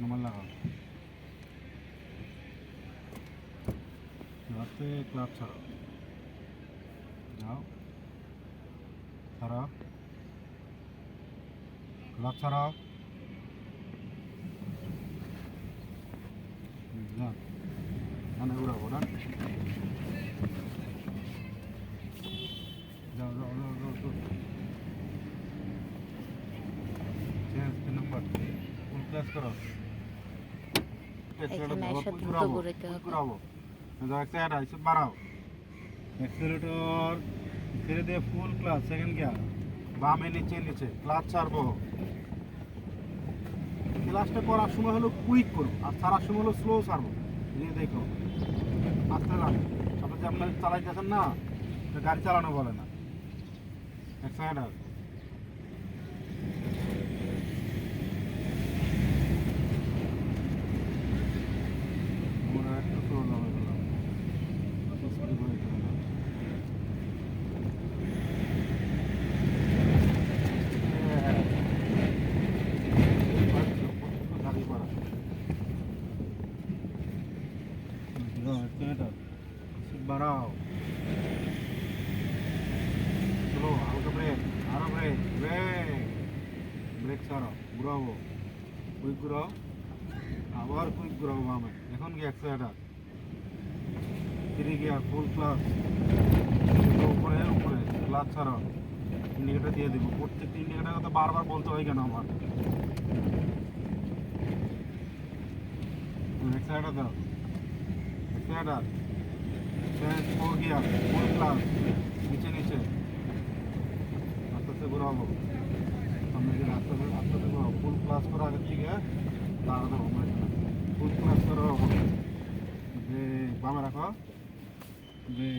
Number लगाओ রাতে club ছাড়াও যাও ছাড়াও ক্লাব ছাড়াও যান মানে উড়াবো না যাও যাও যাও যাও যাও চেঞ্জ নাম্বার ফুল ক্লাস করো এখানে এসে দ্রুত ঘুরাইতে হবে। ঘুরাবো একটা এসে বাড়াও অ্যাক্সিলারেটর ছেড়ে দিয়ে ফুল ক্লাস সেকেন্ড গিয়ার বামে নিচে নিচে ক্লাচ ছাড়বো ক্লাসটা করার সময় হলো কুইক করো আর ছাড়ার সময় হলো স্লো ছাড়বো নিয়ে দেখো আস্তে লাগে আপনি যে আপনার চালাইতেছেন না গাড়ি চালানো বলে না অ্যাক্সিলারেটর আমরা একটু স্লো যাবে বললাম স্পিড ব্রেক করে না গাড়ি করা অ্যাক্সিলারেটর বাড়াও স্লো হালকা ব্রেক আরো ব্রেক ব্রেক ব্রেক ছাড়ো ঘুরাবো কুইক ঘুরাও আবার কুইক ঘুরাবো বামে এখন কি অ্যাক্সিলারেটর থ্রি গিয়ার ফুল ক্লাস উপরে উপরে ক্লাস ছাড়ো ইন্ডিকেটার দিয়ে দেবো প্রত্যেকটা ইন্ডিকেটার কথা বারবার বলতে হয় কেন আমার অ্যাক্সিলারেটর দাও অ্যাক্সিলারেটর চেঞ্জ ফোর গিয়ার ফুল ক্লাস নিচে নিচে আস্তে আস্তে ঘুরাবো সামনে দিকে আস্তে আস্তে আস্তে আস্তে ঘুরাবো ফুল ক্লাস করো আগের থেকে দাঁড়াতে হবে ফুল ক্লাস করো বামে রাখো